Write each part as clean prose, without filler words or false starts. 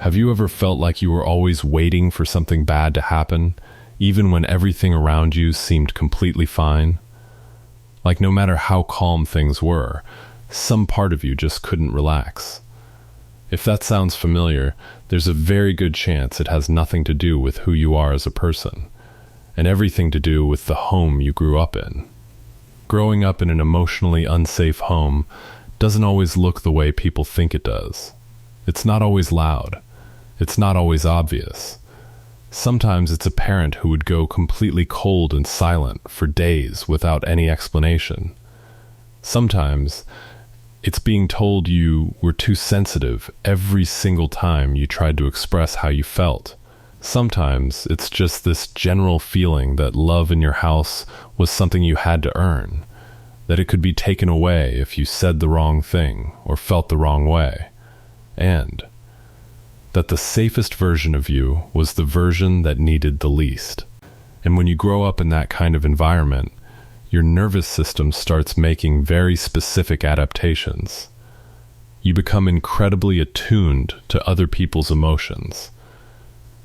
Have you ever felt like you were always waiting for something bad to happen, even when everything around you seemed completely fine? Like no matter how calm things were, some part of you just couldn't relax. If that sounds familiar, there's a very good chance it has nothing to do with who you are as a person, and everything to do with the home you grew up in. Growing up in an emotionally unsafe home doesn't always look the way people think it does. It's not always loud. It's not always obvious. Sometimes it's a parent who would go completely cold and silent for days without any explanation. Sometimes it's being told you were too sensitive every single time you tried to express how you felt. Sometimes it's just this general feeling that love in your house was something you had to earn, that it could be taken away if you said the wrong thing or felt the wrong way, and that the safest version of you was the version that needed the least. And when you grow up in that kind of environment, your nervous system starts making very specific adaptations. You become incredibly attuned to other people's emotions.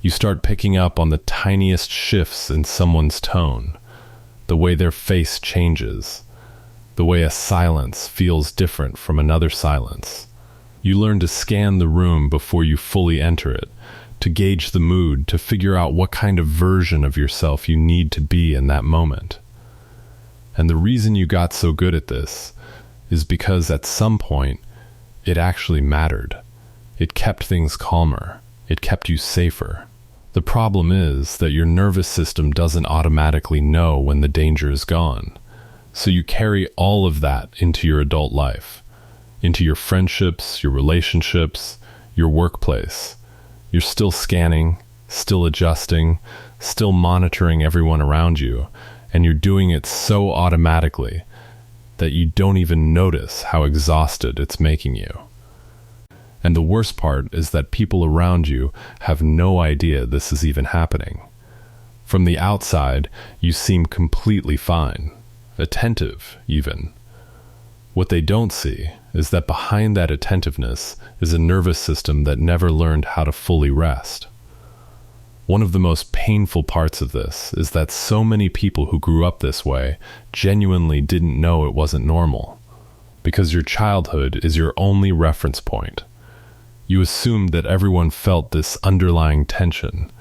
You start picking up on the tiniest shifts in someone's tone, the way their face changes, the way a silence feels different from another silence. You learn to scan the room before you fully enter it, to gauge the mood, to figure out what kind of version of yourself you need to be in that moment. And the reason you got so good at this is because at some point, it actually mattered. It kept things calmer. It kept you safer. The problem is that your nervous system doesn't automatically know when the danger is gone. So you carry all of that into your adult life, into your friendships, your relationships, your workplace. You're still scanning, still adjusting, still monitoring everyone around you, and you're doing it so automatically that you don't even notice how exhausted it's making you. And the worst part is that people around you have no idea this is even happening. From the outside, you seem completely fine, attentive even. What they don't see is that behind that attentiveness is a nervous system that never learned how to fully rest. One of the most painful parts of this is that so many people who grew up this way genuinely didn't know it wasn't normal, because your childhood is your only reference point. You assumed that everyone felt this underlying tension,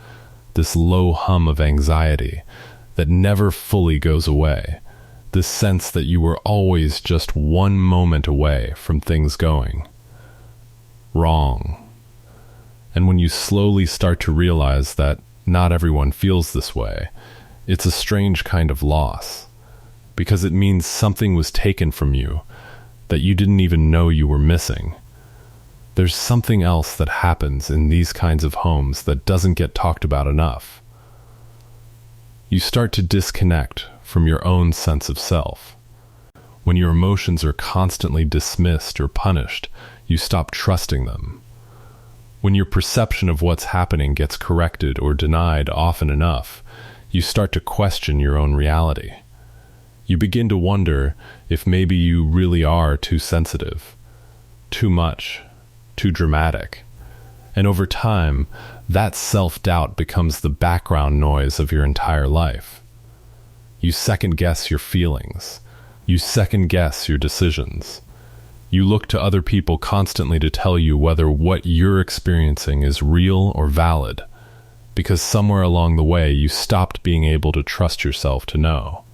this low hum of anxiety that never fully goes away, this sense that you were always just one moment away from things going wrong. And when you slowly start to realize that not everyone feels this way, it's a strange kind of loss, because it means something was taken from you that you didn't even know you were missing. There's something else that happens in these kinds of homes that doesn't get talked about enough. You start to disconnect from your own sense of self. When your emotions are constantly dismissed or punished, you stop trusting them. When your perception of what's happening gets corrected or denied often enough, you start to question your own reality. You begin to wonder if maybe you really are too sensitive, too much, too dramatic. And over time, that self-doubt becomes the background noise of your entire life. You second-guess your feelings. You second-guess your decisions. You look to other people constantly to tell you whether what you're experiencing is real or valid, because somewhere along the way you stopped being able to trust yourself to know.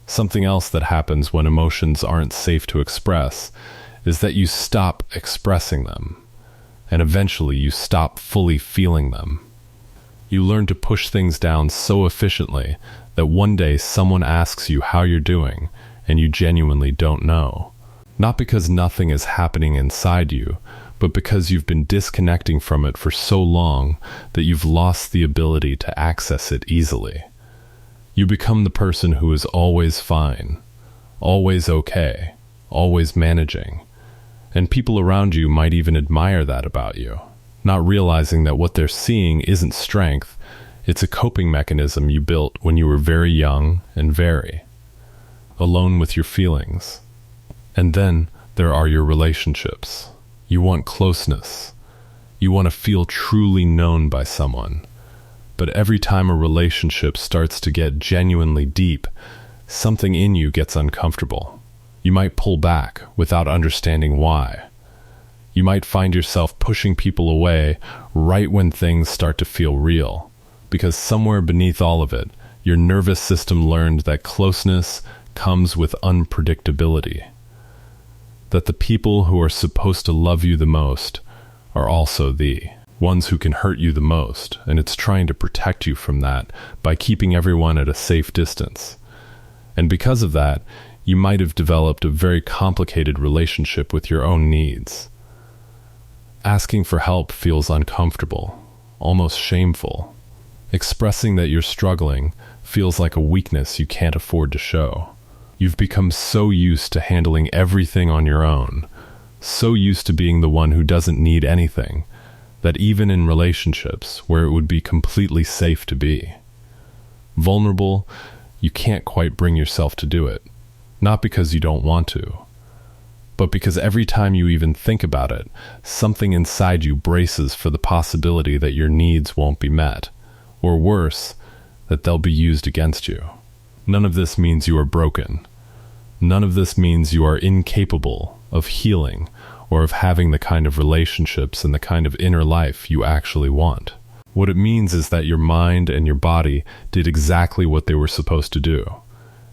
Something else that happens when emotions aren't safe to express is that you stop expressing them, and eventually you stop fully feeling them. You learn to push things down so efficiently that one day someone asks you how you're doing, and you genuinely don't know. Not because nothing is happening inside you, but because you've been disconnecting from it for so long that you've lost the ability to access it easily. You become the person who is always fine, always okay, always managing. And people around you might even admire that about you, not realizing that what they're seeing isn't strength, it's a coping mechanism you built when you were very young and very alone with your feelings. And then there are your relationships. You want closeness. You want to feel truly known by someone. But every time a relationship starts to get genuinely deep, something in you gets uncomfortable. You might pull back without understanding why. You might find yourself pushing people away right when things start to feel real, because somewhere beneath all of it, your nervous system learned that closeness comes with unpredictability. That the people who are supposed to love you the most are also the ones who can hurt you the most, and it's trying to protect you from that by keeping everyone at a safe distance. And because of that, you might have developed a very complicated relationship with your own needs. Asking for help feels uncomfortable, almost shameful. Expressing that you're struggling feels like a weakness you can't afford to show. You've become so used to handling everything on your own, so used to being the one who doesn't need anything, that even in relationships where it would be completely safe to be vulnerable, you can't quite bring yourself to do it. Not because you don't want to, but because every time you even think about it, something inside you braces for the possibility that your needs won't be met, or worse, that they'll be used against you. None of this means you are broken. None of this means you are incapable of healing or of having the kind of relationships and the kind of inner life you actually want. What it means is that your mind and your body did exactly what they were supposed to do.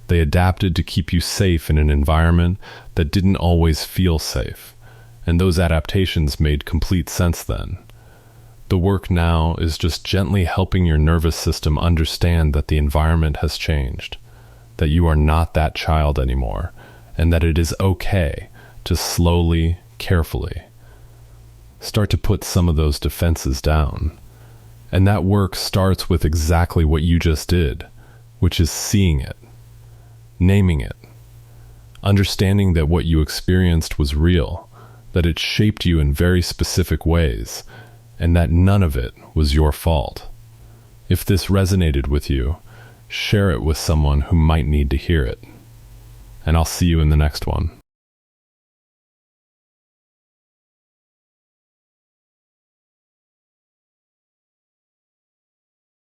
They adapted to keep you safe in an environment that didn't always feel safe, and those adaptations made complete sense then. The work now is just gently helping your nervous system understand that the environment has changed, that you are not that child anymore, and that it is okay to slowly, carefully start to put some of those defenses down. And that work starts with exactly what you just did, which is seeing it, naming it, understanding that what you experienced was real, that it shaped you in very specific ways, and that none of it was your fault. If this resonated with you, share it with someone who might need to hear it. And I'll see you in the next one.